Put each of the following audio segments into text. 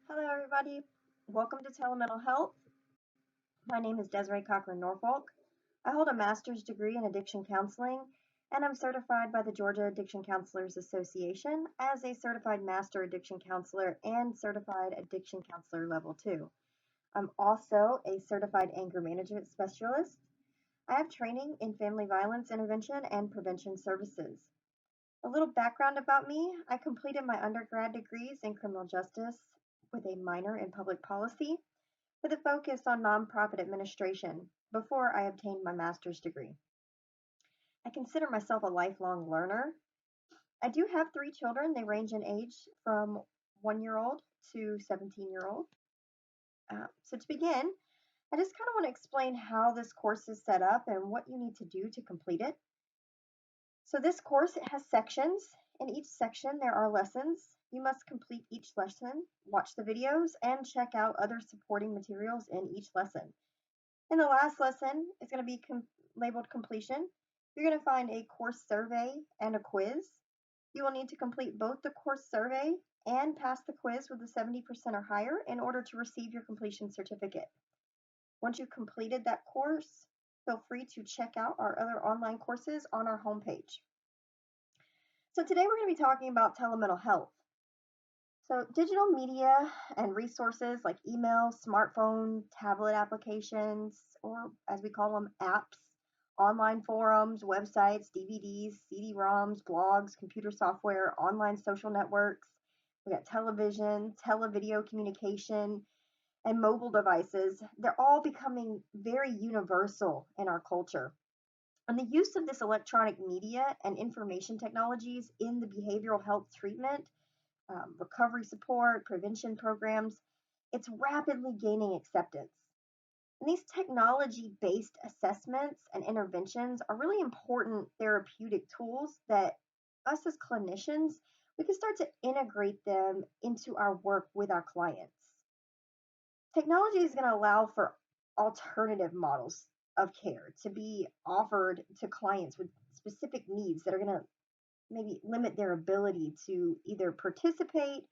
Hello, everybody. Welcome to Telemental Health. My name is Desiree Cochran Norfolk. I hold a master's degree in addiction counseling, and I'm certified by the Georgia Addiction Counselors Association as a certified master addiction counselor and certified addiction counselor level 2. I'm also a certified anger management specialist. I have training in family violence intervention and prevention services. A little background about me: I completed my undergrad degrees in criminal justice with a minor in public policy with a focus on nonprofit administration before I obtained my master's degree. I consider myself a lifelong learner. I do have three children. They range in age from 1 year old to 17-year old. So, to begin, I just kind of want to explain how this course is set up and what you need to do to complete it. So, this course, it has sections. In each section, there are lessons. You must complete each lesson, watch the videos, and check out other supporting materials in each lesson. In the last lesson, it's going to be labeled completion. You're going to find a course survey and a quiz. You will need to complete both the course survey and pass the quiz with a 70% or higher in order to receive your completion certificate. Once you've completed that course, feel free to check out our other online courses on our homepage. So today we're going to be talking about telemental health. So digital media and resources like email, smartphone, tablet applications, or as we call them, apps, online forums, websites, DVDs, CD-ROMs, blogs, computer software, online social networks. We got television, televideo communication, and mobile devices. They're all becoming very universal in our culture. And the use of this electronic media and information technologies in the behavioral health treatment, recovery support, prevention programs, it's rapidly gaining acceptance. And these technology based assessments and interventions are really important therapeutic tools that us as clinicians, we can start to integrate them into our work with our clients. Technology is going to allow for alternative models of care to be offered to clients with specific needs that are going to maybe limit their ability to either participate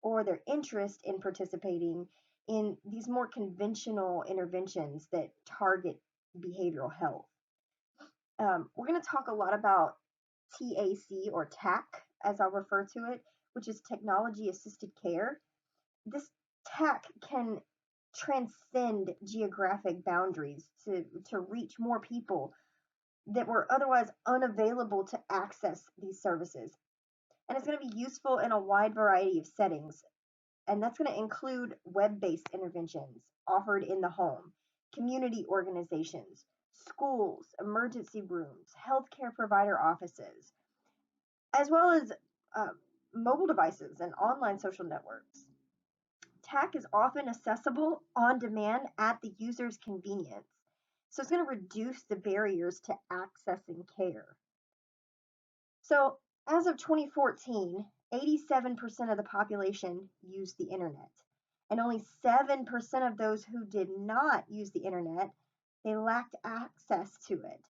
or their interest in participating in these more conventional interventions that target behavioral health. We're going to talk a lot about TAC or TAC, as I'll refer to it, which is technology assisted care. This TAC can transcend geographic boundaries to reach more people that were otherwise unavailable to access these services. And it's going to be useful in a wide variety of settings, and that's going to include web-based interventions offered in the home, community organizations, schools, emergency rooms, healthcare provider offices, as well as uh, mobile devices and online social networks. TAC is often accessible on demand at the user's convenience, so it's going to reduce the barriers to accessing care. So, as of 2014, 87% of the population used the internet, and only 7% of those who did not use the internet, they lacked access to it.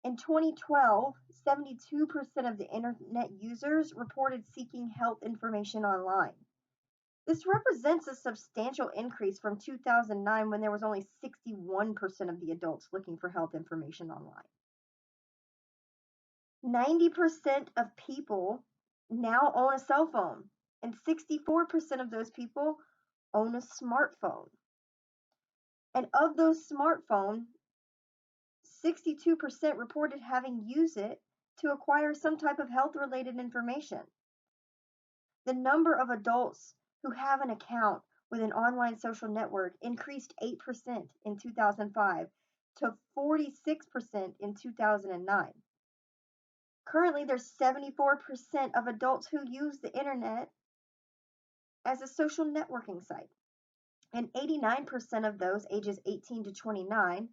In 2012, 72% of the internet users reported seeking health information online. This represents a substantial increase from 2009, when there was only 61% of the adults looking for health information online. 90% of people now own a cell phone, and 64% of those people own a smartphone. And of those smartphones, 62% reported having used it to acquire some type of health related information. The number of adults who have an account with an online social network increased 8% in 2005 to 46% in 2009. Currently, there's 74% of adults who use the internet as a social networking site, and 89% of those ages 18 to 29,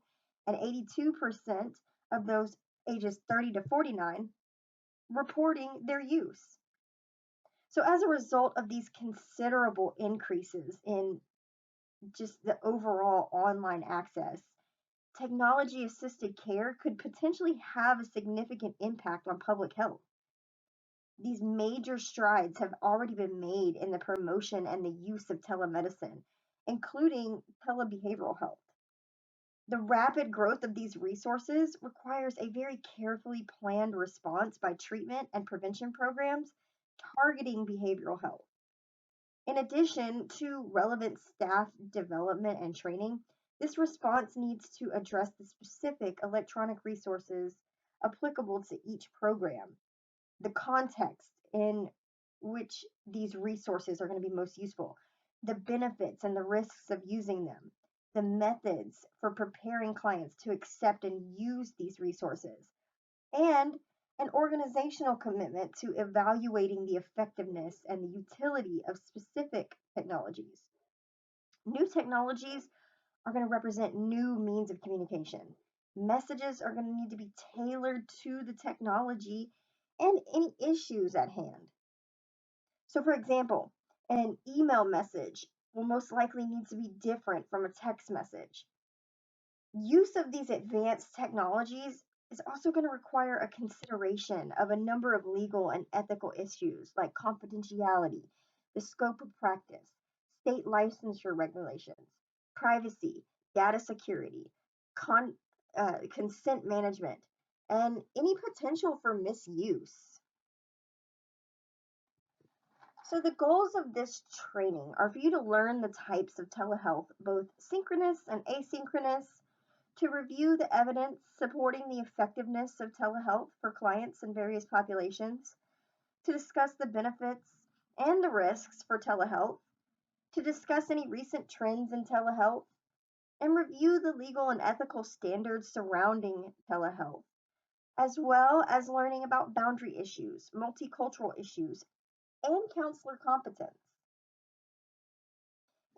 and 82% of those ages 30 to 49 reporting their use. So, as a result of these considerable increases in just the overall online access, technology assisted care could potentially have a significant impact on public health. These major strides have already been made in the promotion and the use of telemedicine, including telebehavioral health. The rapid growth of these resources requires a very carefully planned response by treatment and prevention programs targeting behavioral health. In addition to relevant staff development and training, this response needs to address the specific electronic resources applicable to each program, the context in which these resources are going to be most useful, the benefits and the risks of using them, the methods for preparing clients to accept and use these resources, and an organizational commitment to evaluating the effectiveness and the utility of specific technologies. New technologies are going to represent new means of communication. Messages are going to need to be tailored to the technology and any issues at hand. So, for example, an email message will most likely need to be different from a text message. Use of these advanced technologies is also going to require a consideration of a number of legal and ethical issues like confidentiality, the scope of practice, state licensure regulations, privacy, data security, con- consent management, and any potential for misuse. So, the goals of this training are for you to learn the types of telehealth, both synchronous and asynchronous, to review the evidence supporting the effectiveness of telehealth for clients in various populations, to discuss the benefits and the risks for telehealth, to discuss any recent trends in telehealth, and review the legal and ethical standards surrounding telehealth, as well as learning about boundary issues, multicultural issues, and counselor competence.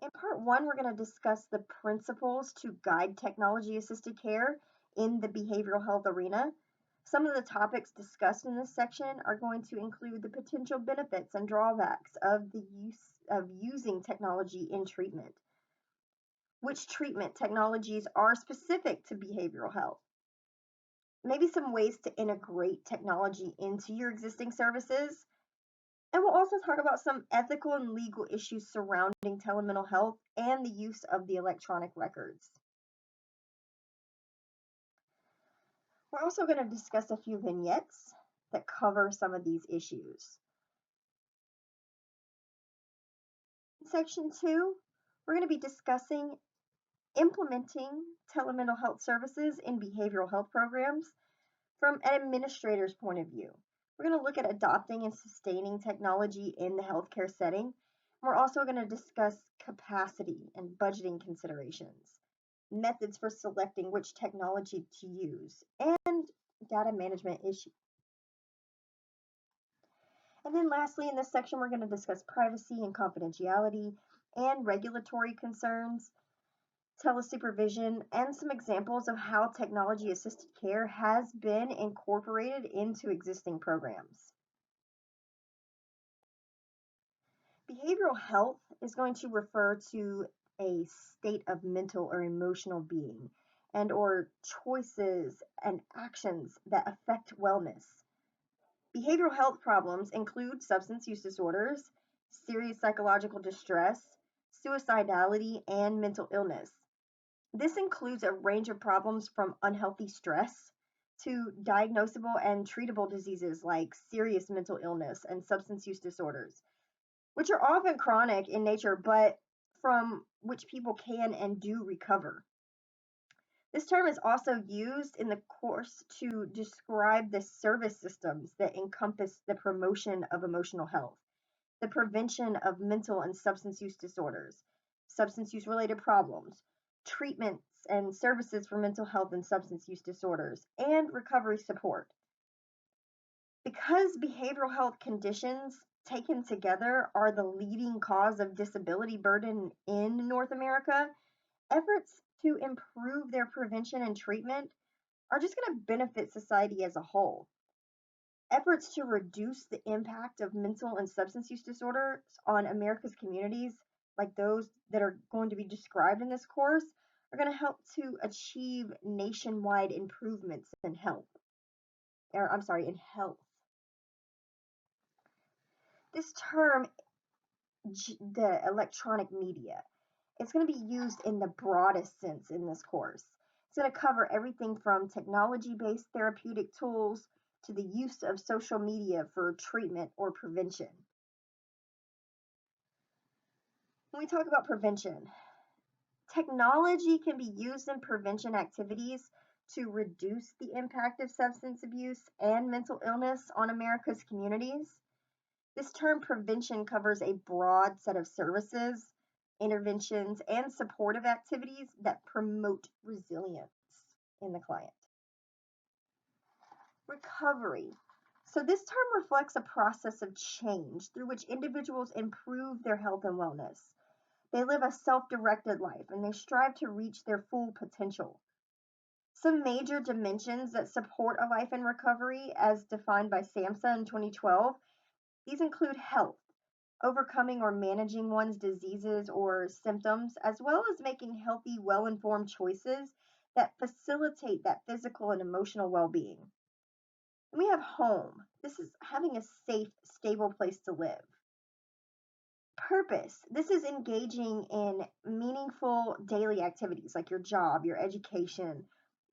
In part one, we're going to discuss the principles to guide technology assisted care in the behavioral health arena. Some of the topics discussed in this section are going to include the potential benefits and drawbacks of the use of using technology in treatment, which treatment technologies are specific to behavioral health, maybe some ways to integrate technology into your existing services, and we'll also talk about some ethical and legal issues surrounding telemental health and the use of the electronic records. We're also going to discuss a few vignettes that cover some of these issues. In section 2, we're going to be discussing implementing telemental health services in behavioral health programs from an administrator's point of view. We're going to look at adopting and sustaining technology in the healthcare setting. We're also going to discuss capacity and budgeting considerations, methods for selecting which technology to use, and data management issues. And then lastly, in this section, we're going to discuss privacy and confidentiality and regulatory concerns, telesupervision, and some examples of how technology assisted care has been incorporated into existing programs. Behavioral health is going to refer to a state of mental or emotional being and or choices and actions that affect wellness. Behavioral health problems include substance use disorders, serious psychological distress, suicidality, and mental illness. This includes a range of problems from unhealthy stress to diagnosable and treatable diseases like serious mental illness and substance use disorders, which are often chronic in nature, but from which people can and do recover. This term is also used in the course to describe the service systems that encompass the promotion of emotional health, the prevention of mental and substance use disorders, substance use related problems, treatments and services for mental health and substance use disorders, and recovery support. Because behavioral health conditions taken together are the leading cause of disability burden in North America, efforts to improve their prevention and treatment are just going to benefit society as a whole. Efforts to reduce the impact of mental and substance use disorders on America's communities, like those that are going to be described in this course, are going to help to achieve nationwide improvements in health. In health. This term, the electronic media, it's going to be used in the broadest sense in this course. It's going to cover everything from technology based therapeutic tools to the use of social media for treatment or prevention. When we talk about prevention, technology can be used in prevention activities to reduce the impact of substance abuse and mental illness on America's communities. This term prevention covers a broad set of services, interventions, and supportive activities that promote resilience in the client. Recovery. So, this term reflects a process of change through which individuals improve their health and wellness. They live a self directed life and they strive to reach their full potential. Some major dimensions that support a life in recovery, as defined by SAMHSA in 2012, these include health, overcoming or managing one's diseases or symptoms, as well as making healthy, well informed choices that facilitate that physical and emotional well being. We have home. This is having a safe, stable place to live. Purpose. This is engaging in meaningful daily activities like your job, your education,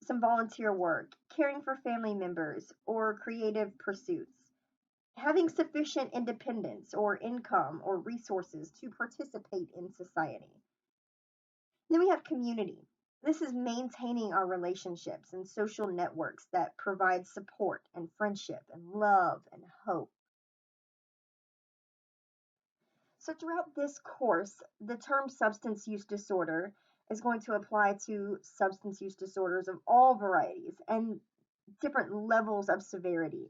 some volunteer work, caring for family members, or creative pursuits. Having sufficient independence or income or resources to participate in society. Then we have community. This is maintaining our relationships and social networks that provide support and friendship and love and hope. So, throughout this course, the term substance use disorder is going to apply to substance use disorders of all varieties and different levels of severity.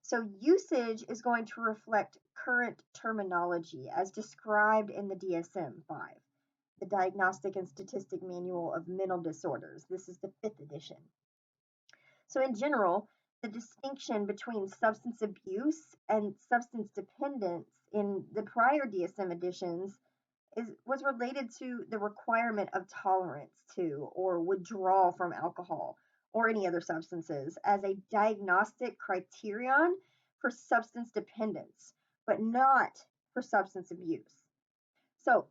So, usage is going to reflect current terminology as described in the DSM 5, the Diagnostic and Statistic Manual of Mental Disorders. This is the fifth edition. So, in general, the distinction between substance abuse and substance dependence in the prior DSM editions was related to the requirement of tolerance to or withdrawal from alcohol or any other substances as a diagnostic criterion for substance dependence, but not for substance abuse. So,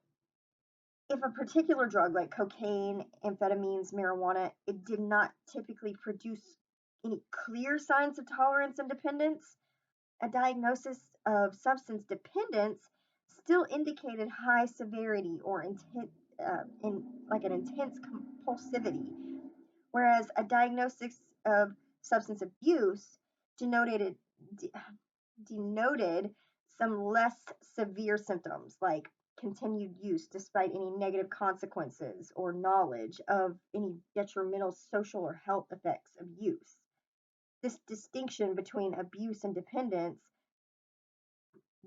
if a particular drug like cocaine, amphetamines, marijuana, it did not typically produce any clear signs of tolerance and dependence, a diagnosis of substance dependence still indicated high severity or like an intense compulsivity, whereas a diagnosis of substance abuse denoted denoted some less severe symptoms like continued use despite any negative consequences or knowledge of any detrimental social or health effects of use. This distinction between abuse and dependence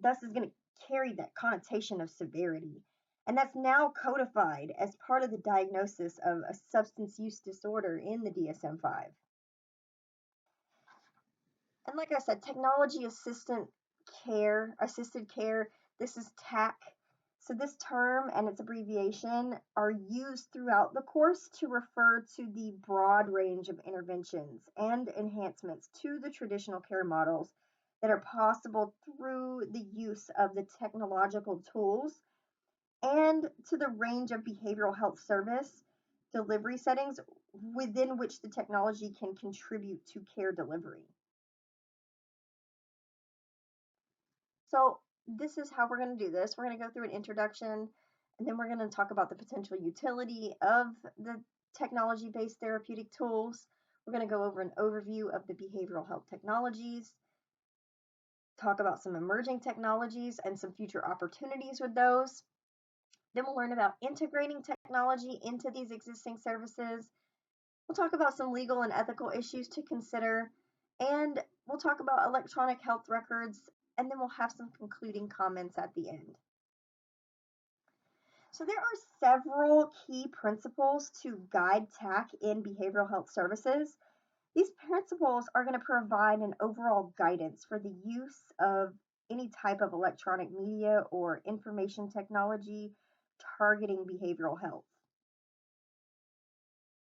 thus is going to carry that connotation of severity. And that's now codified as part of the diagnosis of a substance use disorder in the DSM 5. And like I said, technology assisted care, this is TAC. So this term and its abbreviation are used throughout the course to refer to the broad range of interventions and enhancements to the traditional care models that are possible through the use of the technological tools and to the range of behavioral health service delivery settings within which the technology can contribute to care delivery. So this is how we're going to do this. We're going to go through an introduction, and then we're going to talk about the potential utility of the technology-based therapeutic tools. We're going to go over an overview of the behavioral health technologies, talk about some emerging technologies and some future opportunities with those. Then we'll learn about integrating technology into these existing services. We'll talk about some legal and ethical issues to consider, and we'll talk about electronic health records, and then we'll have some concluding comments at the end. So there are several key principles to guide TAC in behavioral health services. These principles are going to provide an overall guidance for the use of any type of electronic media or information technology targeting behavioral health.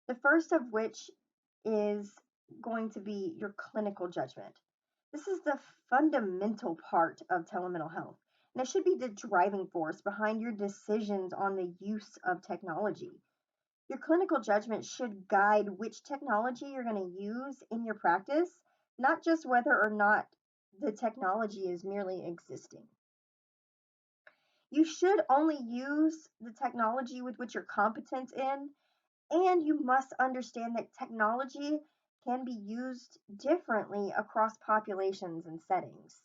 The first of which is going to be your clinical judgment. This is the fundamental part of telemental health, and it should be the driving force behind your decisions on the use of technology. Your clinical judgment should guide which technology you're going to use in your practice, not just whether or not the technology is merely existing. You should only use the technology with which you're competent in, and you must understand that technology can be used differently across populations and settings.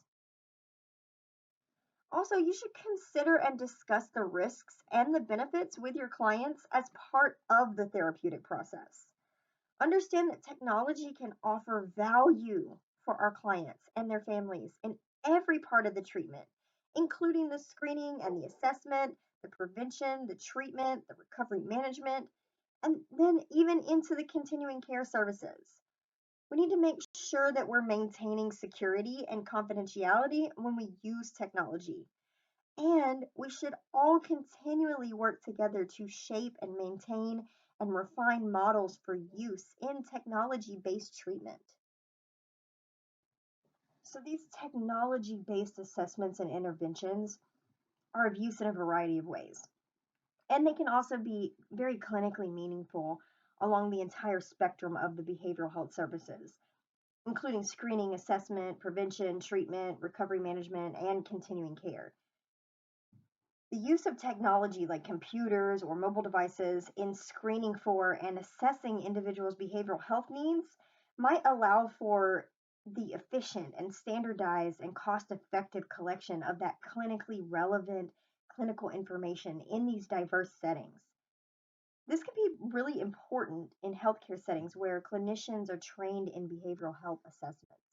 Also, you should consider and discuss the risks and the benefits with your clients as part of the therapeutic process. Understand that technology can offer value for our clients and their families in every part of the treatment, including the screening and the assessment, the prevention, the treatment, the recovery management, and then even into the continuing care services. We need to make sure that we're maintaining security and confidentiality when we use technology. And we should all continually work together to shape and maintain and refine models for use in technology based treatment. So, these technology based assessments and interventions are of use in a variety of ways. And they can also be very clinically meaningful along the entire spectrum of the behavioral health services, including screening, assessment, prevention, treatment, recovery management, and continuing care. The use of technology like computers or mobile devices in screening for and assessing individuals' behavioral health needs might allow for the efficient and standardized and cost effective collection of that clinically relevant clinical information in these diverse settings. This can be really important in healthcare settings where clinicians are trained in behavioral health assessments,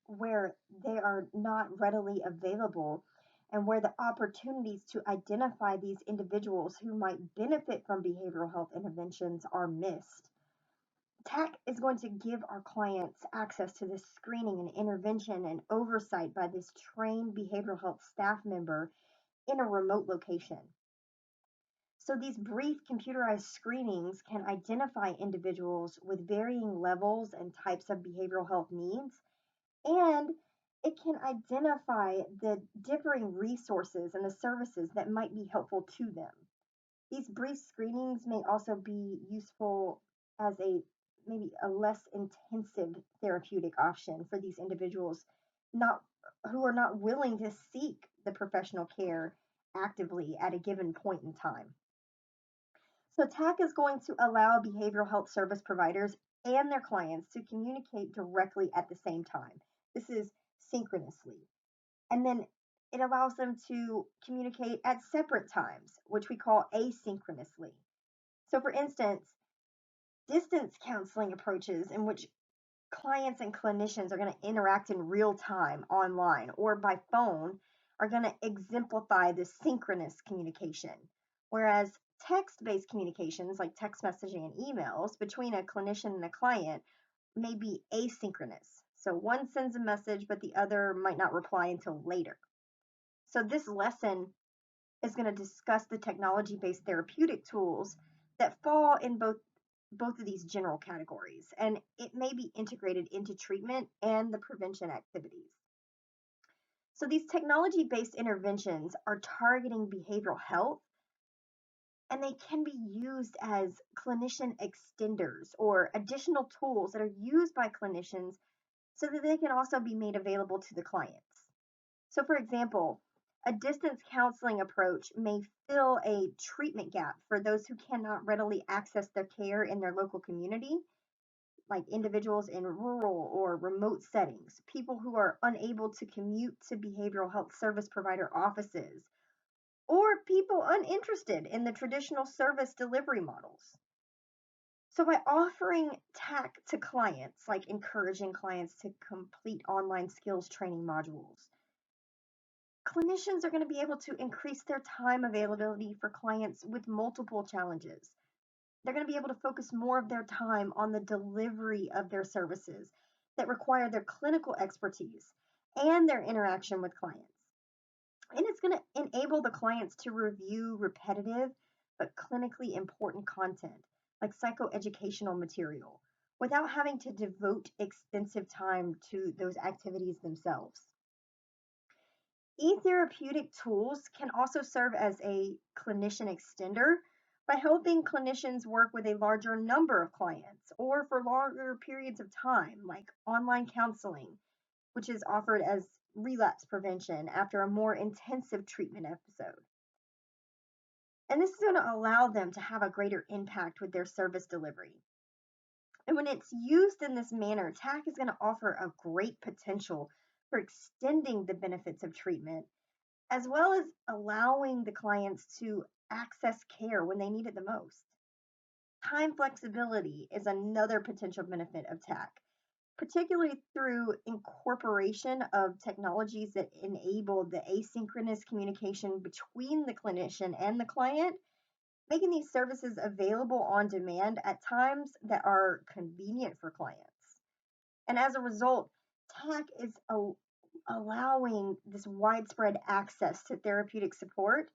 where they are not readily available and where the opportunities to identify these individuals who might benefit from behavioral health interventions are missed. TAC is going to give our clients access to this screening and intervention and oversight by this trained behavioral health staff member in a remote location. So these brief computerized screenings can identify individuals with varying levels and types of behavioral health needs, and it can identify the differing resources and the services that might be helpful to them. These brief screenings may also be useful as a maybe a less intensive therapeutic option for these individuals not who are not willing to seek the professional care actively at a given point in time. So TAC is going to allow behavioral health service providers and their clients to communicate directly at the same time. This is synchronously. And then it allows them to communicate at separate times, which we call asynchronously. So, for instance, distance counseling approaches in which clients and clinicians are going to interact in real time online or by phone are going to exemplify the synchronous communication. Whereas text based communications like text messaging and emails between a clinician and a client may be asynchronous. So one sends a message, but the other might not reply until later. So this lesson is going to discuss the technology based therapeutic tools that fall in both of these general categories, and it may be integrated into treatment and the prevention activities. So, these technology based interventions are targeting behavioral health, and they can be used as clinician extenders or additional tools that are used by clinicians so that they can also be made available to the clients. So, for example, a distance counseling approach may fill a treatment gap for those who cannot readily access their care in their local community, like individuals in rural or remote settings, people who are unable to commute to behavioral health service provider offices, or people uninterested in the traditional service delivery models. So, by offering TAC to clients, like encouraging clients to complete online skills training modules, clinicians are going to be able to increase their time availability for clients with multiple challenges. They're going to be able to focus more of their time on the delivery of their services that require their clinical expertise and their interaction with clients. And it's going to enable the clients to review repetitive but clinically important content like psychoeducational material without having to devote extensive time to those activities themselves. E-therapeutic tools can also serve as a clinician extender by helping clinicians work with a larger number of clients or for longer periods of time, like online counseling, which is offered as relapse prevention after a more intensive treatment episode. And this is going to allow them to have a greater impact with their service delivery. And when it's used in this manner, TAC is going to offer a great potential for extending the benefits of treatment, as well as allowing the clients to access care when they need it the most. Time flexibility is another potential benefit of TAC, particularly through incorporation of technologies that enable the asynchronous communication between the clinician and the client, making these services available on demand at times that are convenient for clients. And as a result, TAC is allowing this widespread access to therapeutic support,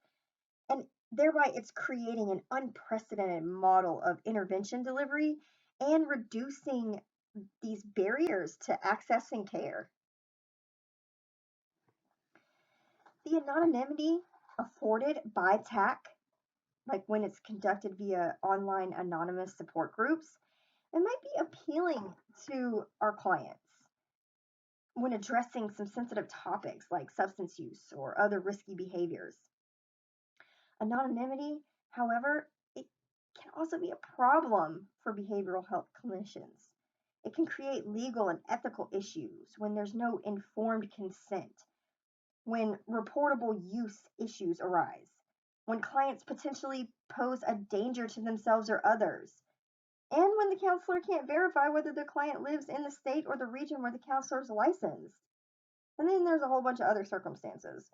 and thereby it's creating an unprecedented model of intervention delivery and reducing these barriers to accessing care. The anonymity afforded by TAC, like when it's conducted via online anonymous support groups, it might be appealing to our clients when addressing some sensitive topics like substance use or other risky behaviors. Anonymity, however, it can also be a problem for behavioral health clinicians. It can create legal and ethical issues when there's no informed consent, when reportable use issues arise, when clients potentially pose a danger to themselves or others, and when the counselor can't verify whether the client lives in the state or the region where the counselor is licensed. And then there's a whole bunch of other circumstances.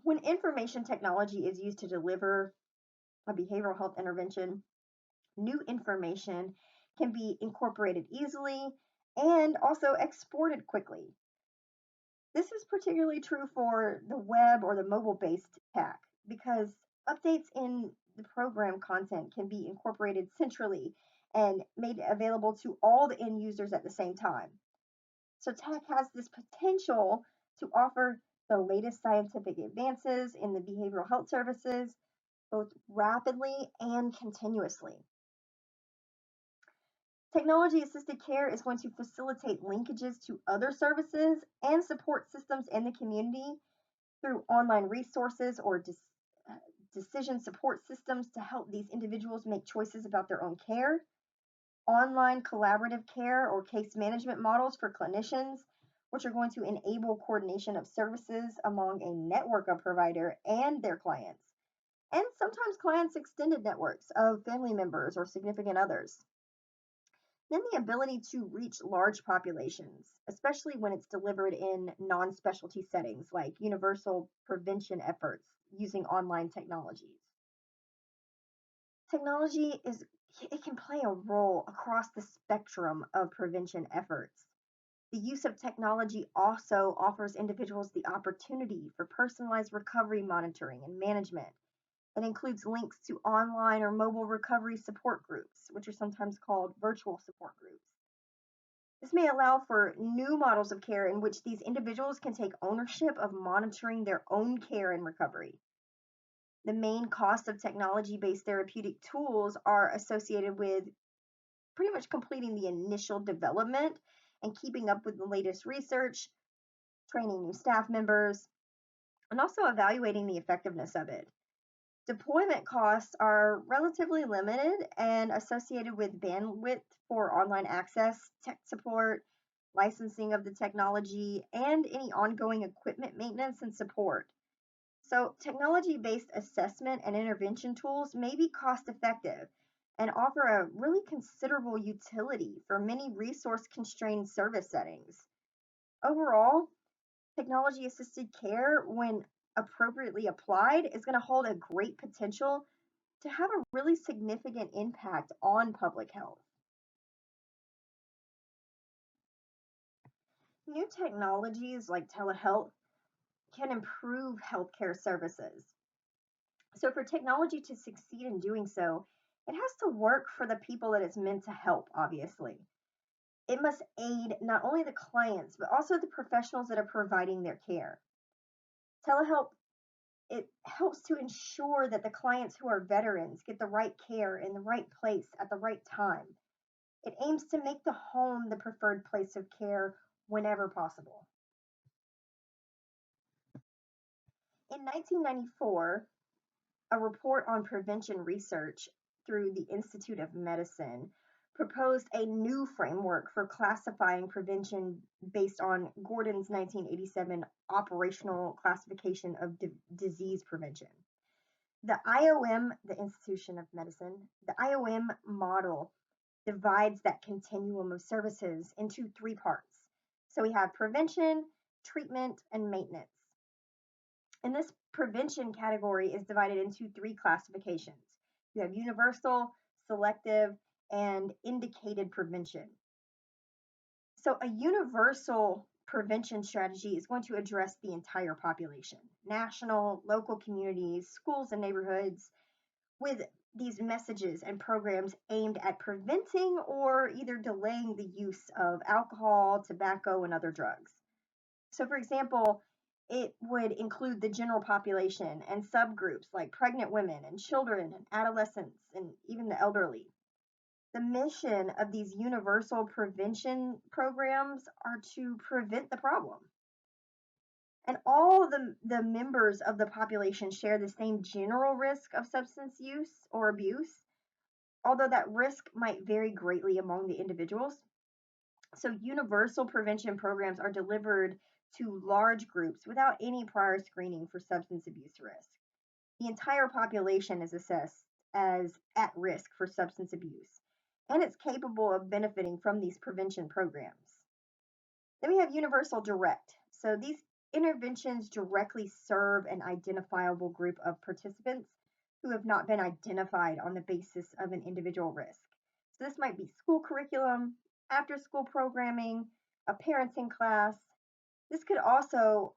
When information technology is used to deliver a behavioral health intervention, new information can be incorporated easily and also exported quickly. This is particularly true for the web or the mobile based TAC because updates in the program content can be incorporated centrally and made available to all the end users at the same time. So, TAC has this potential to offer the latest scientific advances in the behavioral health services both rapidly and continuously. Technology assisted care is going to facilitate linkages to other services and support systems in the community through online resources or decision support systems to help these individuals make choices about their own care, online collaborative care or case management models for clinicians, which are going to enable coordination of services among a network of provider and their clients, and sometimes clients' extended networks of family members or significant others. Then the ability to reach large populations, especially when it's delivered in non specialty settings like universal prevention efforts using online technologies. Technology is it can play a role across the spectrum of prevention efforts. The use of technology also offers individuals the opportunity for personalized recovery monitoring and management. It includes links to online or mobile recovery support groups, which are sometimes called virtual support groups. This may allow for new models of care in which these individuals can take ownership of monitoring their own care and recovery. The main costs of technology based therapeutic tools are associated with pretty much completing the initial development and keeping up with the latest research, training new staff members, and also evaluating the effectiveness of it. Deployment costs are relatively limited and associated with bandwidth for online access, tech support, licensing of the technology, and any ongoing equipment maintenance and support. So, technology based assessment and intervention tools may be cost effective and offer a really considerable utility for many resource constrained service settings. Overall, technology assisted care, when appropriately applied, is going to hold a great potential to have a really significant impact on public health. New technologies like telehealth can improve healthcare services. So, for technology to succeed in doing so, It has to work for the people that it's meant to help, obviously. It must aid not only the clients, but also the professionals that are providing their care. Telehealth, it helps to ensure that the clients who are veterans get the right care in the right place at the right time. It aims to make the home the preferred place of care whenever possible. In 1994, a report on prevention research through the Institute of Medicine proposed a new framework for classifying prevention based on Gordon's 1987 operational classification of disease prevention. The IOM, the Institution of Medicine, the IOM model divides that continuum of services into three parts. So we have prevention, treatment, and maintenance. And this prevention category is divided into three classifications. You have universal, selective, and indicated prevention. So a universal prevention strategy is going to address the entire population, national, local communities, schools, and neighborhoods, with these messages and programs aimed at preventing or either delaying the use of alcohol, tobacco, and other drugs. So, for example, it would include the general population and subgroups like pregnant women and children and adolescents and even the elderly. The mission of these universal prevention programs are to prevent the problem. And all the members of the population share the same general risk of substance use or abuse, although that risk might vary greatly among the individuals. So, universal prevention programs are delivered to large groups without any prior screening for substance abuse risk. The entire population is assessed as at risk for substance abuse, and it's capable of benefiting from these prevention programs. Then we have universal direct. So, these interventions directly serve an identifiable group of participants who have not been identified on the basis of an individual risk. So, this might be school curriculum, after school programming, a parenting class. This could also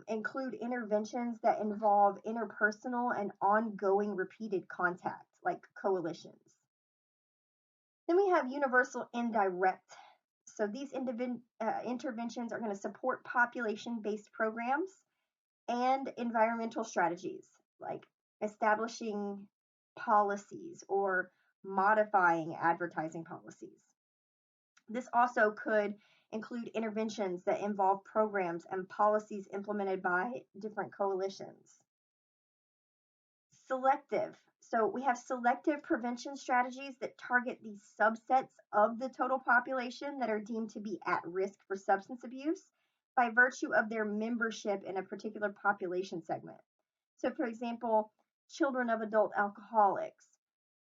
include interventions that involve interpersonal and ongoing repeated contact, like coalitions. Then we have universal indirect. So these interventions are going to support population based programs and environmental strategies, like establishing policies or modifying advertising policies. This also could include interventions that involve programs and policies implemented by different coalitions. Selective. So we have selective prevention strategies that target these subsets of the total population that are deemed to be at risk for substance abuse by virtue of their membership in a particular population segment. So, for example, children of adult alcoholics,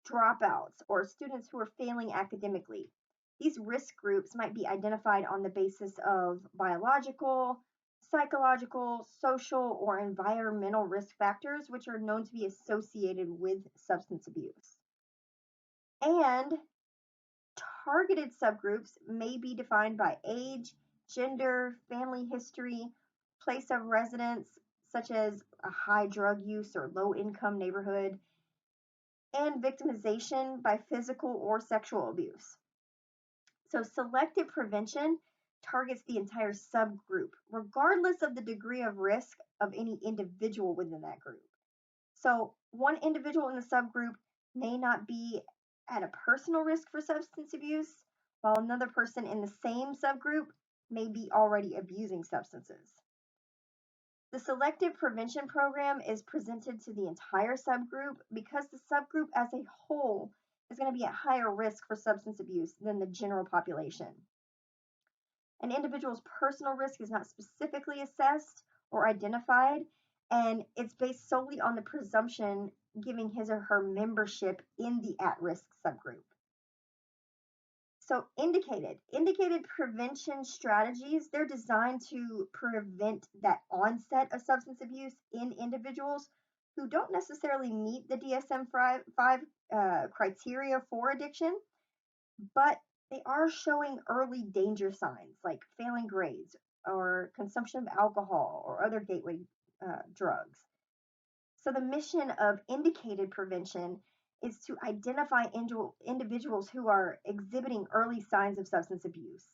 dropouts, or students who are failing academically. These risk groups might be identified on the basis of biological, psychological, social, or environmental risk factors, which are known to be associated with substance abuse. And targeted subgroups may be defined by age, gender, family history, place of residence, such as a high drug use or low income neighborhood, and victimization by physical or sexual abuse. So, selective prevention targets the entire subgroup, regardless of the degree of risk of any individual within that group. So, one individual in the subgroup may not be at a personal risk for substance abuse, while another person in the same subgroup may be already abusing substances. The selective prevention program is presented to the entire subgroup because the subgroup as a whole is going to be at higher risk for substance abuse than the general population. An individual's personal risk is not specifically assessed or identified, and it's based solely on the presumption giving his or her membership in the at risk subgroup. So, indicated prevention strategies, they're designed to prevent that onset of substance abuse in individuals who don't necessarily meet the DSM-5 criteria for addiction, but they are showing early danger signs like failing grades or consumption of alcohol or other gateway drugs. So, the mission of indicated prevention is to identify individuals who are exhibiting early signs of substance abuse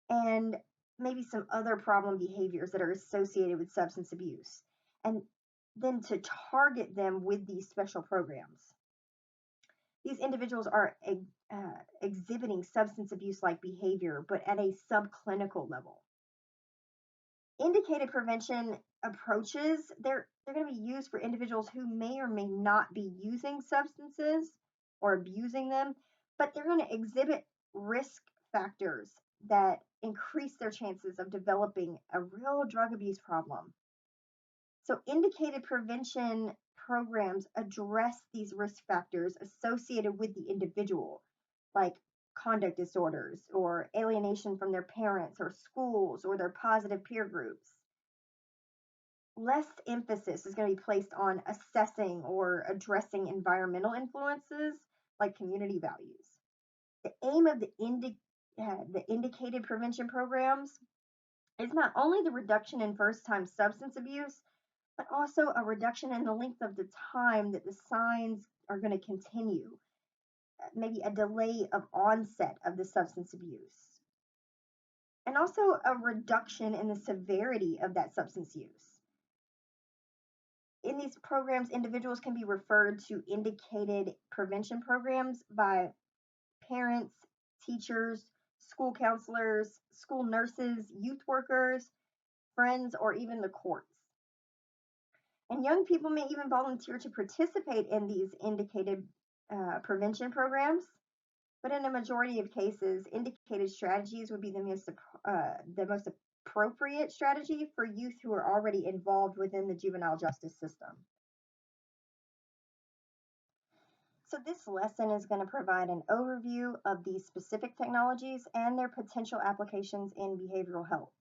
and maybe some other problem behaviors that are associated with substance abuse, and then to target them with these special programs. These individuals are exhibiting substance abuse like behavior, but at a subclinical level. Indicated prevention approaches, they're going to be used for individuals who may or may not be using substances or abusing them, but they're going to exhibit risk factors that increase their chances of developing a real drug abuse problem. So indicated prevention programs address these risk factors associated with the individual, like conduct disorders or alienation from their parents or schools or their positive peer groups. Less emphasis is going to be placed on assessing or addressing environmental influences like community values. The aim of the indicated prevention programs is not only the reduction in first time substance abuse, but also a reduction in the length of the time that the signs are going to continue, maybe a delay of onset of the substance abuse, and also a reduction in the severity of that substance use. In these programs, individuals can be referred to indicated prevention programs by parents, teachers, school counselors, school nurses, youth workers, friends, or even the courts. And young people may even volunteer to participate in these indicated prevention programs. But in a majority of cases, indicated strategies would be the most appropriate strategy for youth who are already involved within the juvenile justice system. So this lesson is going to provide an overview of these specific technologies and their potential applications in behavioral health.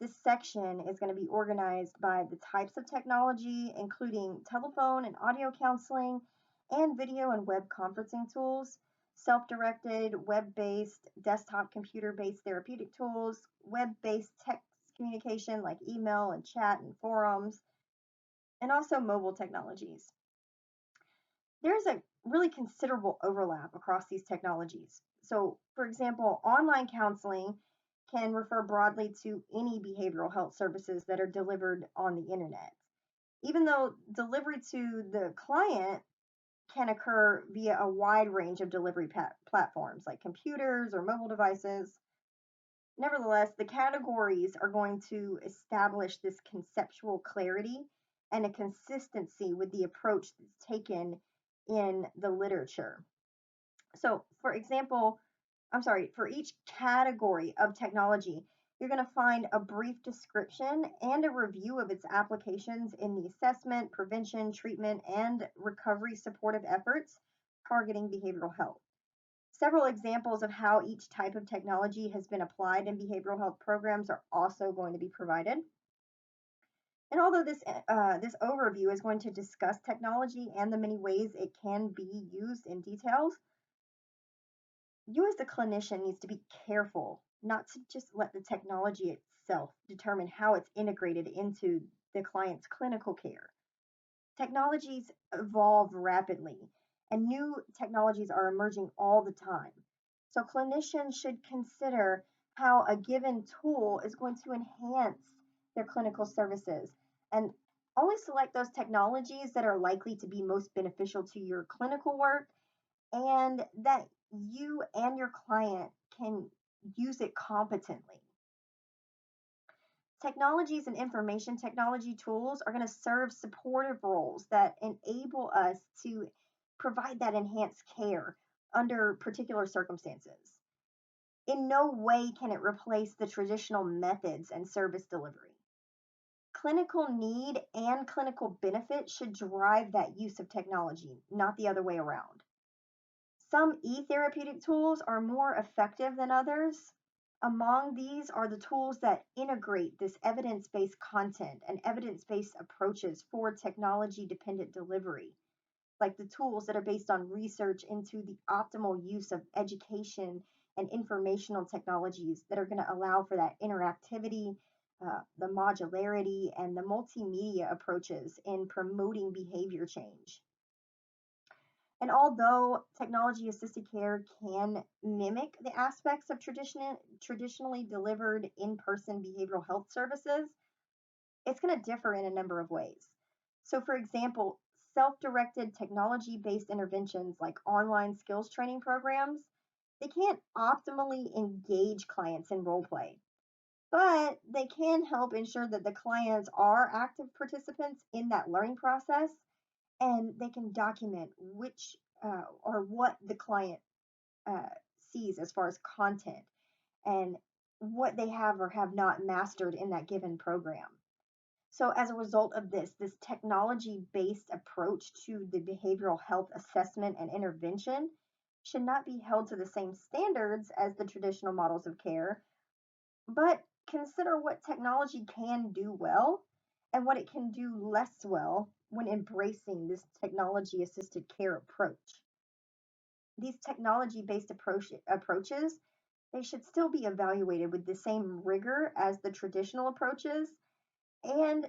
This section is going to be organized by the types of technology, including telephone and audio counseling, and video and web conferencing tools, self-directed, web-based, desktop computer-based therapeutic tools, web-based text communication like email and chat and forums, and also mobile technologies. There's a really considerable overlap across these technologies. So, for example, online counseling can refer broadly to any behavioral health services that are delivered on the internet. Even though delivery to the client can occur via a wide range of delivery platforms like computers or mobile devices, nevertheless, the categories are going to establish this conceptual clarity and a consistency with the approach that's taken in the literature. So, for example, for each category of technology, you're going to find a brief description and a review of its applications in the assessment, prevention, treatment, and recovery supportive efforts targeting behavioral health. Several examples of how each type of technology has been applied in behavioral health programs are also going to be provided. And although this overview is going to discuss technology and the many ways it can be used in details, you as the clinician needs to be careful not to just let the technology itself determine how it's integrated into the client's clinical care. Technologies evolve rapidly, and new technologies are emerging all the time. So clinicians should consider how a given tool is going to enhance their clinical services and only select those technologies that are likely to be most beneficial to your clinical work and that you and your client can use it competently. Technologies and information technology tools are going to serve supportive roles that enable us to provide that enhanced care under particular circumstances. In no way can it replace the traditional methods and service delivery. Clinical need and clinical benefit should drive that use of technology, not the other way around. Some e-therapeutic tools are more effective than others. Among these are the tools that integrate this evidence-based content and evidence-based approaches for technology-dependent delivery, like the tools that are based on research into the optimal use of education and informational technologies that are going to allow for that interactivity, the modularity, and the multimedia approaches in promoting behavior change. And although technology assisted care can mimic the aspects of traditionally delivered in person behavioral health services, it's going to differ in a number of ways. So, for example, self directed technology based interventions like online skills training programs, they can't optimally engage clients in role play, but they can help ensure that the clients are active participants in that learning process, and they can document which or what the client uh, sees as far as content and what they have or have not mastered in that given program. So, as a result of this technology based approach to the behavioral health assessment and intervention should not be held to the same standards as the traditional models of care, but consider what technology can do well and what it can do less well when embracing this technology assisted care approach. These technology based approaches, they should still be evaluated with the same rigor as the traditional approaches, and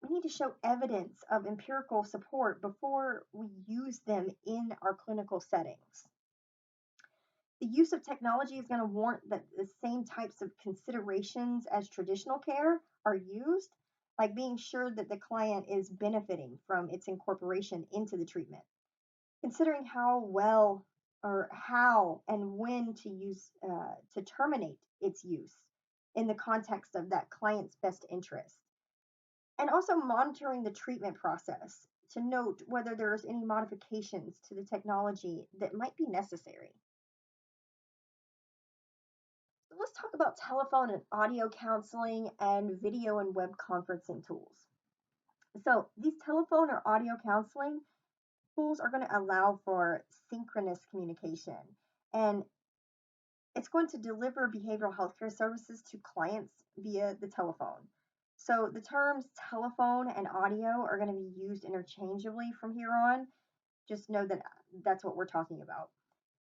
we need to show evidence of empirical support before we use them in our clinical settings. The use of technology is going to warrant that the same types of considerations as traditional care are used, like being sure that the client is benefiting from its incorporation into the treatment, considering how well or how and when to use to terminate its use in the context of that client's best interest, and also monitoring the treatment process to note whether there's any modifications to the technology that might be necessary. So let's talk about telephone and audio counseling and video and web conferencing tools. So these telephone or audio counseling tools are going to allow for synchronous communication, and it's going to deliver behavioral healthcare services to clients via the telephone. So the terms telephone and audio are going to be used interchangeably from here on. Just know that that's what we're talking about.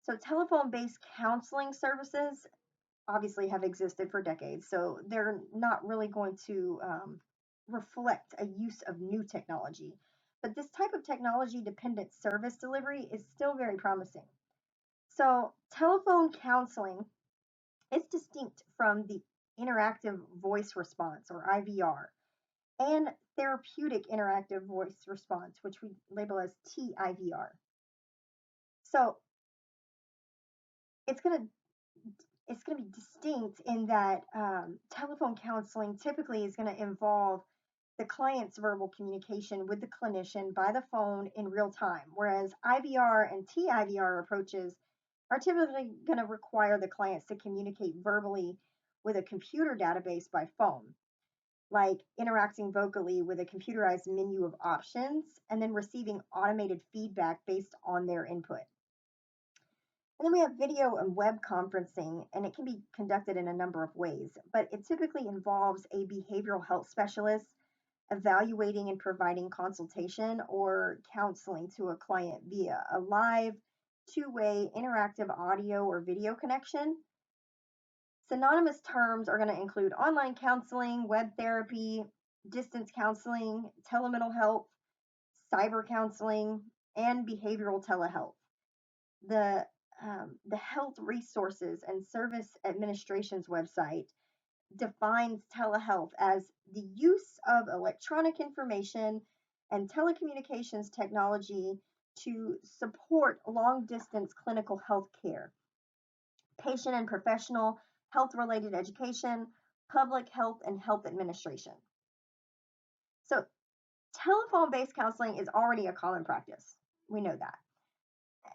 So telephone based counseling services obviously have existed for decades, so they're not really going to reflect a use of new technology. But this type of technology dependent service delivery is still very promising. So, telephone counseling is distinct from the interactive voice response or IVR and therapeutic interactive voice response, which we label as TIVR. So, it's going to it's going to be distinct in that telephone counseling typically is going to involve the client's verbal communication with the clinician by the phone in real time, whereas IVR and TIVR approaches are typically going to require the clients to communicate verbally with a computer database by phone, like interacting vocally with a computerized menu of options and then receiving automated feedback based on their input. And then we have video and web conferencing, and it can be conducted in a number of ways, but it typically involves a behavioral health specialist evaluating and providing consultation or counseling to a client via a live, two-way interactive audio or video connection. Synonymous terms are going to include online counseling, web therapy, distance counseling, telemental health, cyber counseling, and behavioral telehealth. The the Health Resources and Service Administration's website defines telehealth as the use of electronic information and telecommunications technology to support long distance clinical health care, patient and professional health related education, public health, and health administration. So, telephone based counseling is already a common practice. We know that.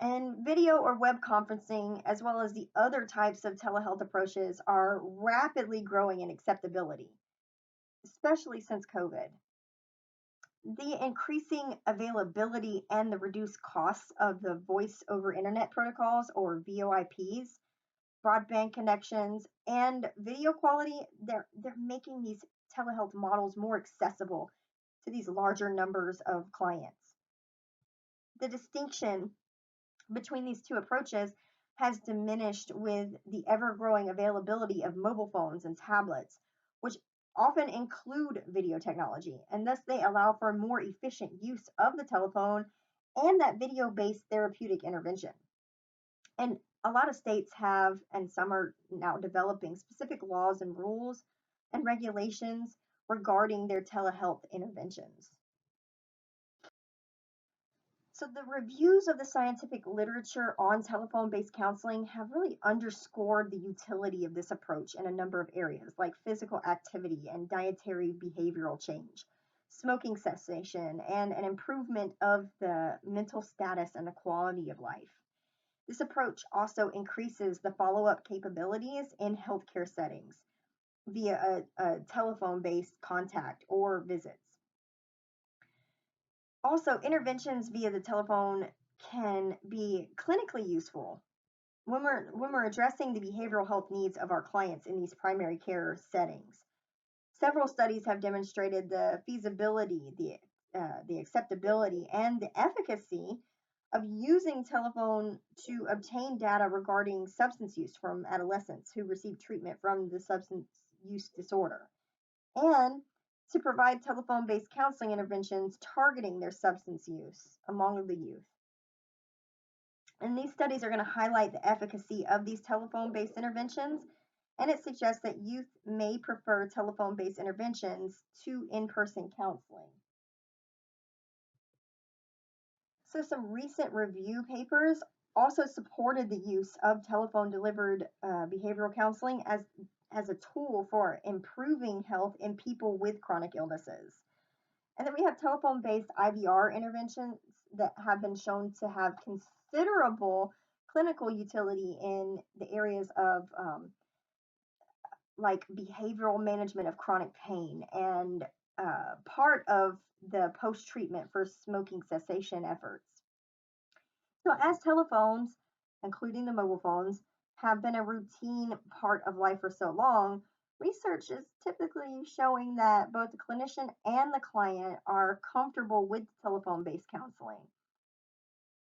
And video or web conferencing, as well as the other types of telehealth approaches, are rapidly growing in acceptability, especially since COVID. The increasing availability and the reduced costs of the voice over internet protocols or VoIPs, broadband connections, and video quality, they're making these telehealth models more accessible to these larger numbers of clients. The distinction between these two approaches has diminished with the ever growing availability of mobile phones and tablets, which often include video technology, and thus they allow for more efficient use of the telephone and that video based therapeutic intervention. And a lot of states have, and some are now developing specific laws and rules and regulations regarding their telehealth interventions. So, the reviews of the scientific literature on telephone based counseling have really underscored the utility of this approach in a number of areas, like physical activity and dietary behavioral change, smoking cessation, and an improvement of the mental status and the quality of life. This approach also increases the follow up capabilities in healthcare settings via a telephone based contact or visits. Also, interventions via the telephone can be clinically useful when we're addressing the behavioral health needs of our clients in these primary care settings. Several studies have demonstrated the feasibility, the acceptability, and the efficacy of using telephone to obtain data regarding substance use from adolescents who receive treatment from the substance use disorder, and to provide telephone based counseling interventions targeting their substance use among the youth. And these studies are going to highlight the efficacy of these telephone based interventions, and it suggests that youth may prefer telephone based interventions to in person counseling. So, some recent review papers also supported the use of telephone delivered behavioral counseling as a tool for improving health in people with chronic illnesses. And then we have telephone based IVR interventions that have been shown to have considerable clinical utility in the areas of like behavioral management of chronic pain and part of the post treatment for smoking cessation efforts. So, as telephones, including the mobile phones, have been a routine part of life for so long, research is typically showing that both the clinician and the client are comfortable with telephone based counseling.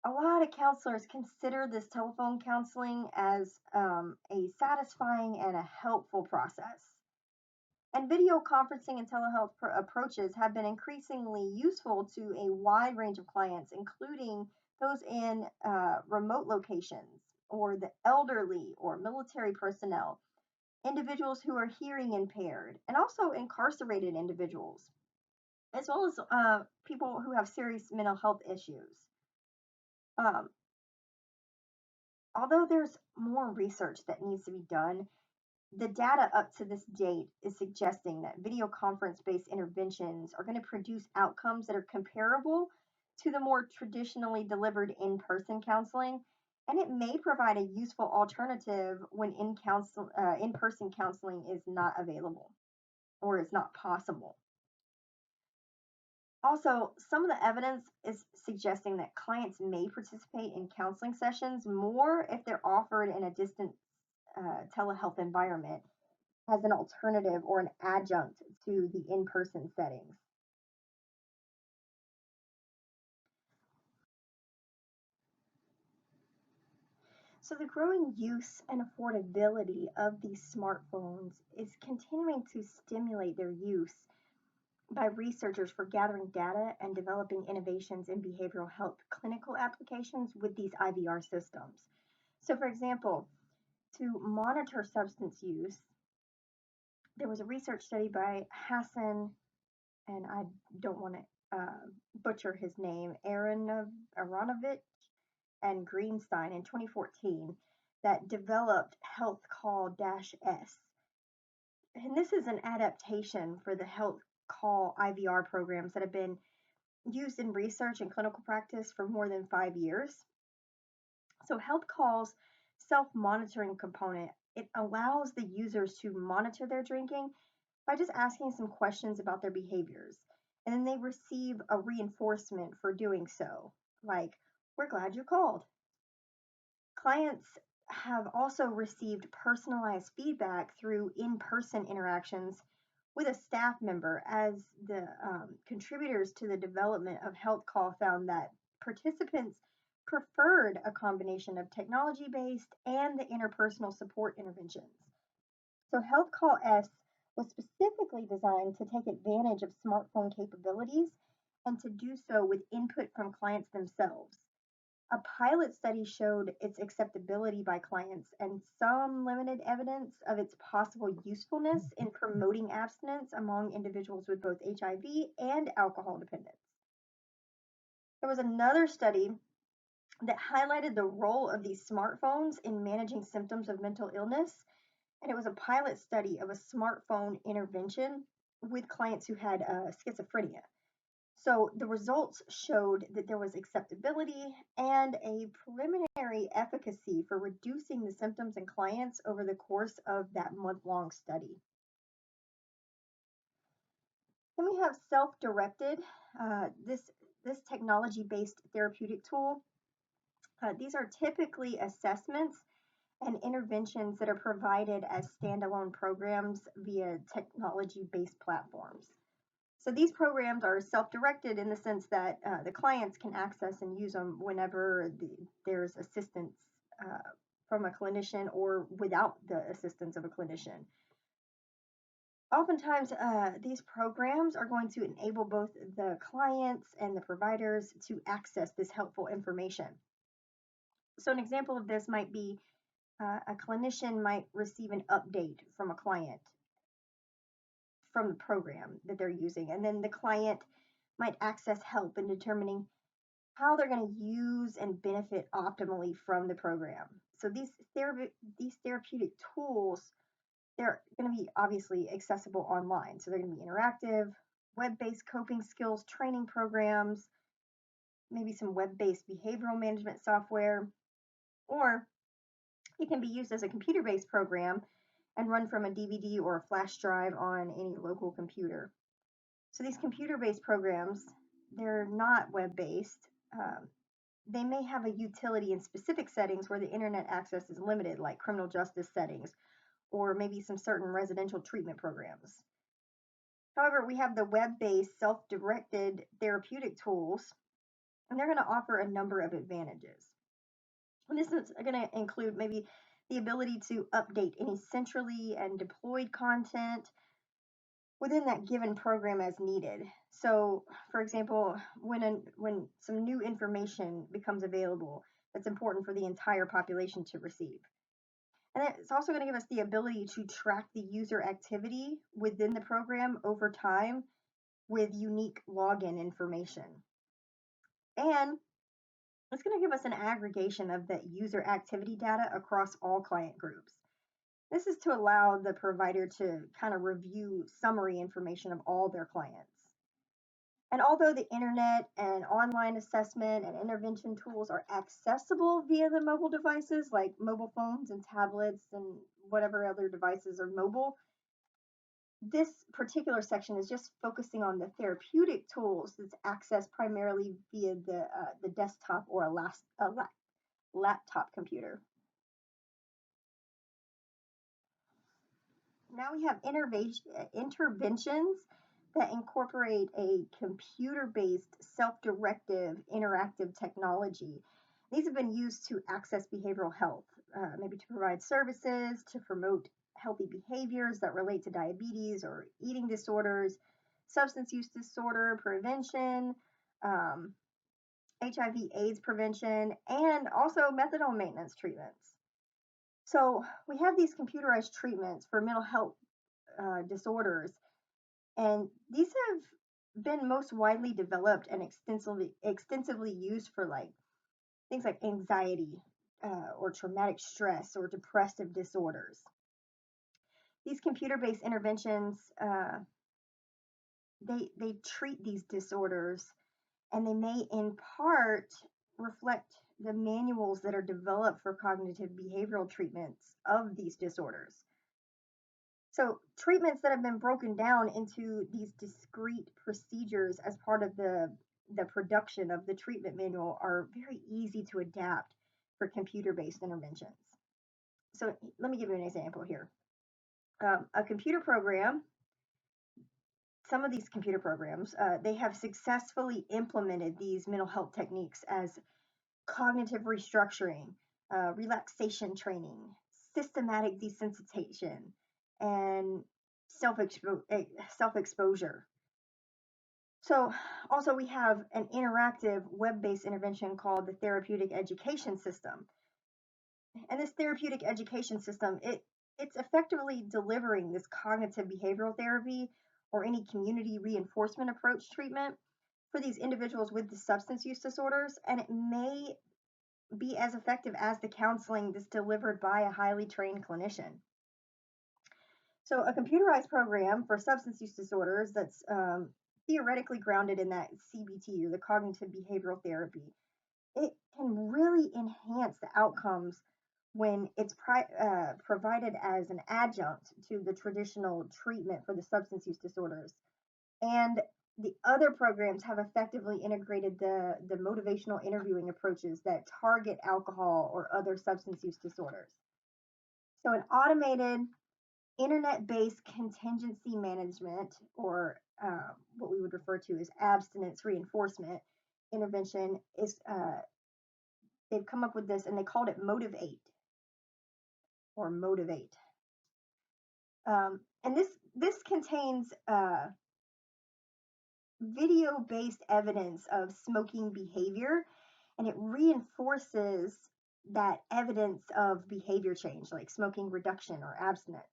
A lot of counselors consider this telephone counseling as a satisfying and a helpful process. And video conferencing and telehealth approaches have been increasingly useful to a wide range of clients, including those in remote locations, or the elderly, or military personnel, individuals who are hearing impaired, and also incarcerated individuals, as well as people who have serious mental health issues. Um, Although there's more research that needs to be done, the data up to this date is suggesting that video conference based interventions are going to produce outcomes that are comparable to the more traditionally delivered in person counseling, and it may provide a useful alternative when in person counseling is not available or is not possible. Also, some of the evidence is suggesting that clients may participate in counseling sessions more if they're offered in a distant telehealth environment as an alternative or an adjunct to the in person settings. So, the growing use and affordability of these smartphones is continuing to stimulate their use by researchers for gathering data and developing innovations in behavioral health clinical applications with these IVR systems. So, for example, to monitor substance use, there was a research study by Hassan, and I don't want to butcher his name, Aronovich and Greenstein in 2014 that developed Health Call S. And this is an adaptation for the Health Call IVR programs that have been used in research and clinical practice for more than 5 years. So, Health Call's self monitoring component, it allows the users to monitor their drinking by just asking some questions about their behaviors. And then they receive a reinforcement for doing so, like, we're glad you called. Clients have also received personalized feedback through in person interactions with a staff member, as the contributors to the development of Health Call found that participants preferred a combination of technology based and the interpersonal support interventions. So, Health Call S was specifically designed to take advantage of smartphone capabilities and to do so with input from clients themselves. A pilot study showed its acceptability by clients and some limited evidence of its possible usefulness in promoting abstinence among individuals with both HIV and alcohol dependence. There was another study that highlighted the role of these smartphones in managing symptoms of mental illness, and it was a pilot study of a smartphone intervention with clients who had schizophrenia. So the results showed that there was acceptability and a preliminary efficacy for reducing the symptoms in clients over the course of that month-long study. Then we have self-directed, this technology-based therapeutic tool. These are typically assessments and interventions that are provided as standalone programs via technology-based platforms. So these programs are self-directed in the sense that the clients can access and use them whenever there's assistance from a clinician or without the assistance of a clinician. Oftentimes, these programs are going to enable both the clients and the providers to access this helpful information. So an example of this might be a clinician might receive an update from a client from the program that they're using, and then the client might access help in determining how they're going to use and benefit optimally from the program. So these therapeutic tools, they're going to be obviously accessible online. So they're going to be interactive, web-based coping skills training programs, maybe some web-based behavioral management software, or it can be used as a computer-based program and run from a DVD or a flash drive on any local computer. So these computer-based programs, they're not web-based. They may have a utility in specific settings where the internet access is limited, like criminal justice settings, or maybe some certain residential treatment programs. However, we have the web-based self-directed therapeutic tools, and they're going to offer a number of advantages. And this is going to include maybe the ability to update any centrally and deployed content within that given program as needed. So, for example, when some new information becomes available that's important for the entire population to receive. And it's also going to give us the ability to track the user activity within the program over time with unique login information. And it's going to give us an aggregation of the user activity data across all client groups. This is to allow the provider to kind of review summary information of all their clients. And although the internet and online assessment and intervention tools are accessible via the mobile devices like mobile phones and tablets and whatever other devices are mobile, this particular section is just focusing on the therapeutic tools that's accessed primarily via the desktop or a laptop computer. Now we have interventions that incorporate a computer-based, self-directive, interactive technology. These have been used to access behavioral health, maybe to provide services, to promote healthy behaviors that relate to diabetes or eating disorders, substance use disorder prevention, HIV/AIDS prevention, and also methadone maintenance treatments. So we have these computerized treatments for mental health disorders, and these have been most widely developed and extensively used for like things like anxiety or traumatic stress or depressive disorders. These computer-based interventions, they treat these disorders, and they may in part reflect the manuals that are developed for cognitive behavioral treatments of these disorders. So treatments that have been broken down into these discrete procedures as part of the production of the treatment manual are very easy to adapt for computer-based interventions. So let me give you an example here. A computer program, some of these computer programs, they have successfully implemented these mental health techniques as cognitive restructuring, relaxation training, systematic desensitization, and self-exposure. So also we have an interactive web-based intervention called the therapeutic education system. And this therapeutic education system, it's effectively delivering this cognitive behavioral therapy or any community reinforcement approach treatment for these individuals with the substance use disorders, and it may be as effective as the counseling that's delivered by a highly trained clinician. So, a computerized program for substance use disorders that's theoretically grounded in that CBT or the cognitive behavioral therapy, it can really enhance the outcomes when it's provided as an adjunct to the traditional treatment for the substance use disorders. And the other programs have effectively integrated the motivational interviewing approaches that target alcohol or other substance use disorders. So, an automated internet based contingency management, or what we would refer to as abstinence reinforcement intervention, is they've come up with this and they called it Motivate or Motivate. And this contains video-based evidence of smoking behavior, and it reinforces that evidence of behavior change, like smoking reduction or abstinence.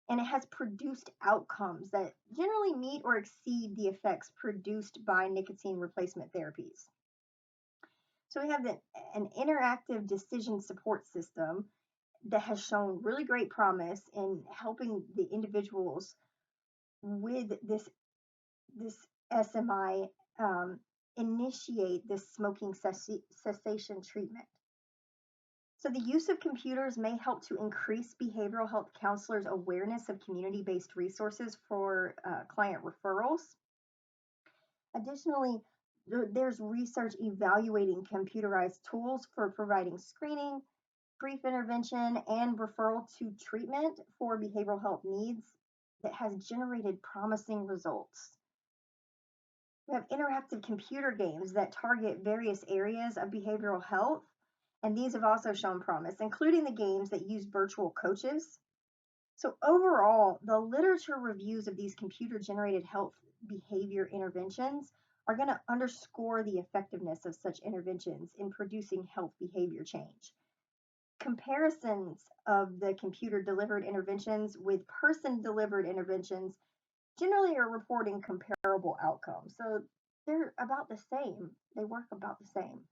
And it has produced outcomes that generally meet or exceed the effects produced by nicotine replacement therapies. So we have an interactive decision support system that has shown really great promise in helping the individuals with this SMI initiate this smoking cessation treatment. So the use of computers may help to increase behavioral health counselors' awareness of community-based resources for client referrals. Additionally, there's research evaluating computerized tools for providing screening, brief intervention, and referral to treatment for behavioral health needs that has generated promising results. We have interactive computer games that target various areas of behavioral health, and these have also shown promise, including the games that use virtual coaches. So, overall, the literature reviews of these computer generated health behavior interventions are going to underscore the effectiveness of such interventions in producing health behavior change. Comparisons of the computer delivered interventions with person delivered interventions generally are reporting comparable outcomes. So they're about the same. They work about the same.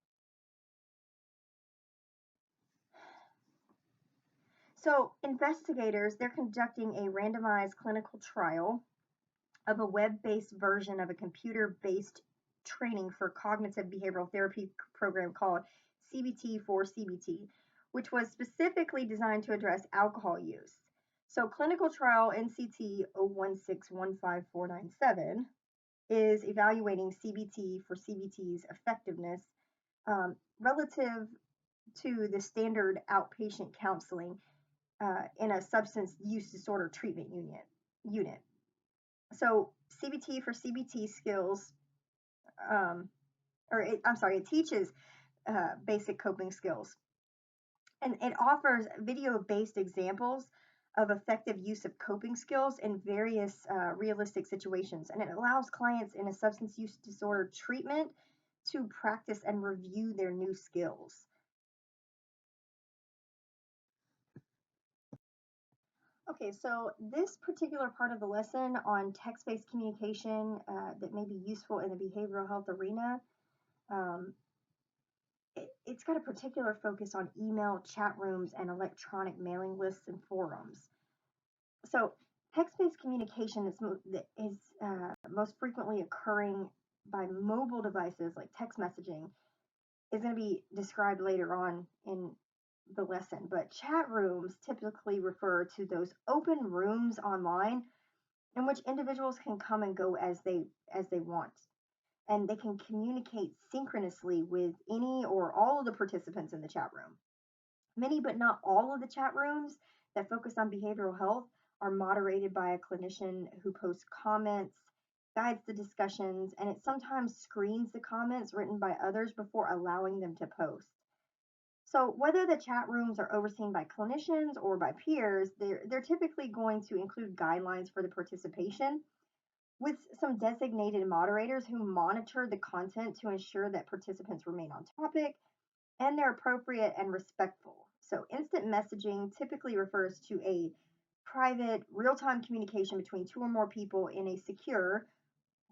So investigators, they're conducting a randomized clinical trial of a web-based version of a computer-based training for cognitive behavioral therapy program called CBT for CBT, which was specifically designed to address alcohol use. So clinical trial NCT 016154997 is evaluating CBT for CBT's effectiveness relative to the standard outpatient counseling in a substance use disorder treatment unit. So CBT for CBT skills, it teaches basic coping skills, and it offers video-based examples of effective use of coping skills in various realistic situations, and it allows clients in a substance use disorder treatment to practice and review their new skills. Okay, so this particular part of the lesson on text-based communication that may be useful in the behavioral health arena, um, it's got a particular focus on email, chat rooms, and electronic mailing lists and forums. So text-based communication is most frequently occurring by mobile devices like text messaging is going to be described later on in the lesson. But chat rooms typically refer to those open rooms online in which individuals can come and go as they want, and they can communicate synchronously with any or all of the participants in the chat room. Many, but not all, of the chat rooms that focus on behavioral health are moderated by a clinician who posts comments, guides the discussions, and it sometimes screens the comments written by others before allowing them to post. So whether the chat rooms are overseen by clinicians or by peers, they're typically going to include guidelines for the participation, with some designated moderators who monitor the content to ensure that participants remain on topic and they're appropriate and respectful. So, instant messaging typically refers to a private, real time communication between two or more people in a secure,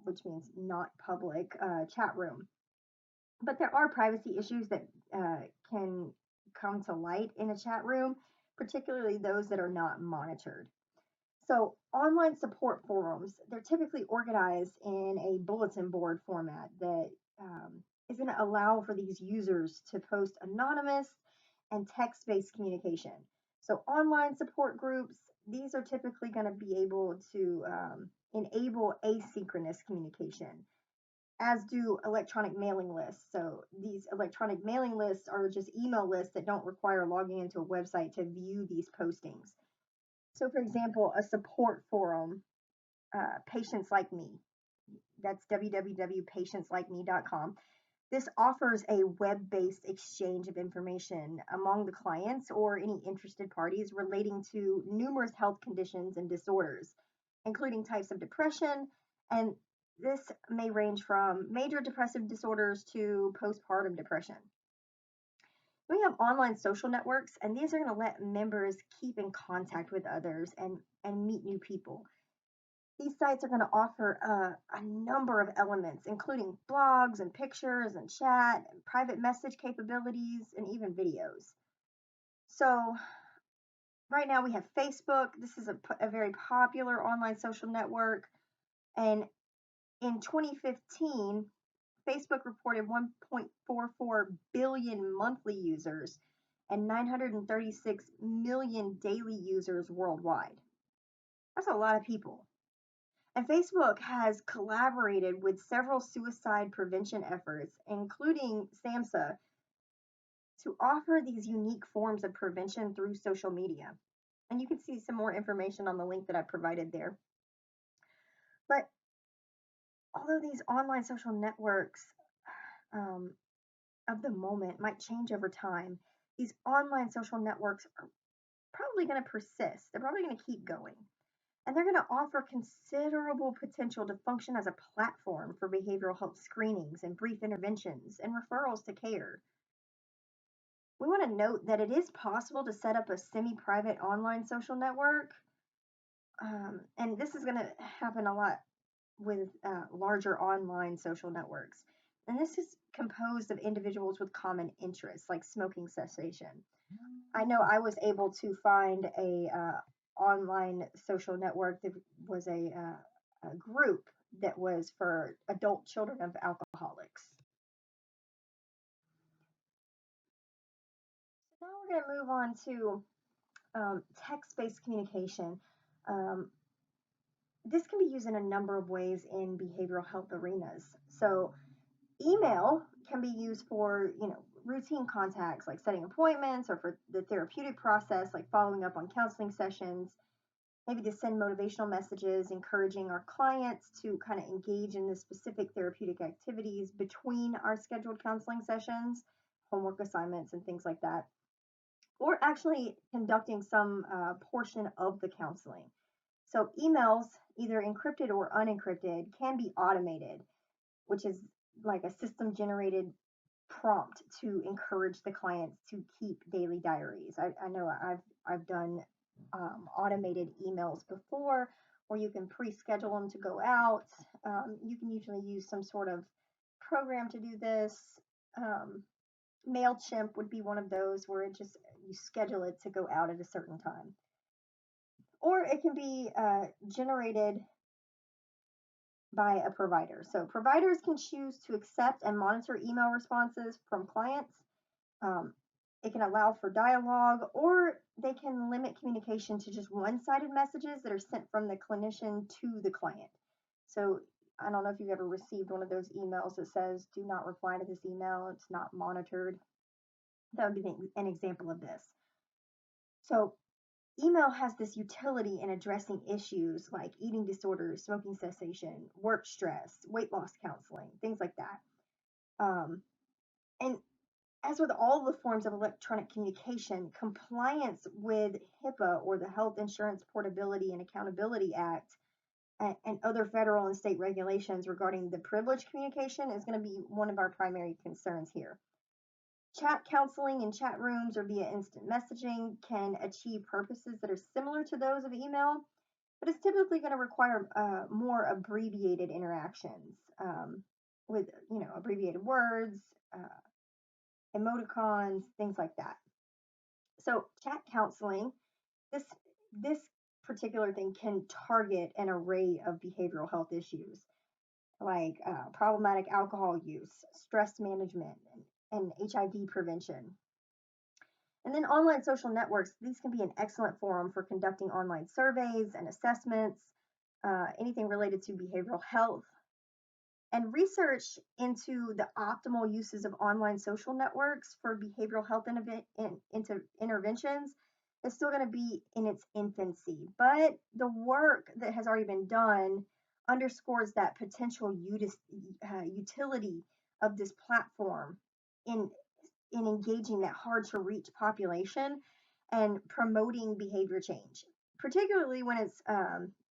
which means not public, chat room. But there are privacy issues that can come to light in a chat room, particularly those that are not monitored. So, online support forums, they're typically organized in a bulletin board format that is going to allow for these users to post anonymous and text based communication. So, online support groups, these are typically going to be able to enable asynchronous communication, as do electronic mailing lists. So, these electronic mailing lists are just email lists that don't require logging into a website to view these postings. So, for example, a support forum, Patients Like Me, that's www.patientslikeme.com. This offers a web based exchange of information among the clients or any interested parties relating to numerous health conditions and disorders, including types of depression. And this may range from major depressive disorders to postpartum depression. We have online social networks, and these are going to let members keep in contact with others and meet new people. These sites are going to offer a number of elements, including blogs and pictures and chat, and private message capabilities, and even videos. So, right now we have Facebook. This is a very popular online social network. And in 2015, Facebook reported 1.44 billion monthly users and 936 million daily users worldwide. That's a lot of people. And Facebook has collaborated with several suicide prevention efforts, including SAMHSA, to offer these unique forms of prevention through social media. And you can see some more information on the link that I provided there. But although these online social networks um, of the moment might change over time, these online social networks are probably going to persist. They're probably going to keep going. And they're going to offer considerable potential to function as a platform for behavioral health screenings and brief interventions and referrals to care. We want to note that it is possible to set up a semi private online social network. And this is going to happen a lot with larger online social networks. And this is composed of individuals with common interests like smoking cessation. I know I was able to find a online social network that was a group that was for adult children of alcoholics. So now we're going to move on to text-based communication. Um, this can be used in a number of ways in behavioral health arenas. So email can be used for, routine contacts like setting appointments or for the therapeutic process like following up on counseling sessions, maybe to send motivational messages encouraging our clients to kind of engage in the specific therapeutic activities between our scheduled counseling sessions, homework assignments and things like that, or actually conducting some portion of the counseling. So emails, either encrypted or unencrypted, can be automated, which is like a system generated prompt to encourage the clients to keep daily diaries. I know I've done automated emails before, where you can pre-schedule them to go out. You can usually use some sort of program to do this. MailChimp would be one of those where it just you schedule it to go out at a certain time, or it can be generated by a provider. So providers can choose to accept and monitor email responses from clients. Um, it can allow for dialogue, or they can limit communication to just one-sided messages that are sent from the clinician to the client. So I don't know if you've ever received one of those emails that says, do not reply to this email, it's not monitored. That would be an example of this. So email has this utility in addressing issues like eating disorders, smoking cessation, work stress, weight loss counseling, things like that. And as with all the forms of electronic communication, compliance with HIPAA, or the Health Insurance Portability and Accountability Act, and other federal and state regulations regarding the privileged communication is going to be one of our primary concerns here. Chat counseling in chat rooms or via instant messaging can achieve purposes that are similar to those of email, but it's typically going to require more abbreviated interactions with, abbreviated words, emoticons, things like that. So chat counseling, this particular thing can target an array of behavioral health issues like problematic alcohol use, stress management, and HIV prevention. And then online social networks, these can be an excellent forum for conducting online surveys and assessments, anything related to behavioral health. And research into the optimal uses of online social networks for behavioral health interventions is still going to be in its infancy. But the work that has already been done underscores that potential utility of this platform in engaging that hard to reach population and promoting behavior change, particularly when it's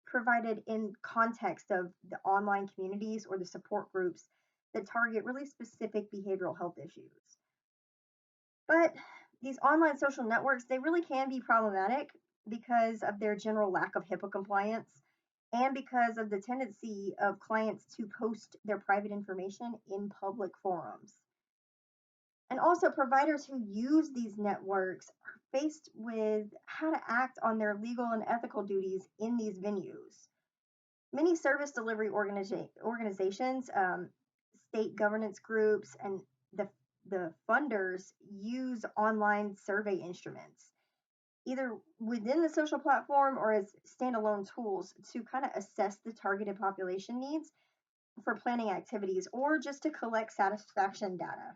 provided in context of the online communities or the support groups that target really specific behavioral health issues. But these online social networks, they really can be problematic because of their general lack of HIPAA compliance and because of the tendency of clients to post their private information in public forums. And also, providers who use these networks are faced with how to act on their legal and ethical duties in these venues. Many service delivery organizations, state governance groups, and the funders use online survey instruments, either within the social platform or as standalone tools to kind of assess the targeted population needs for planning activities or just to collect satisfaction data.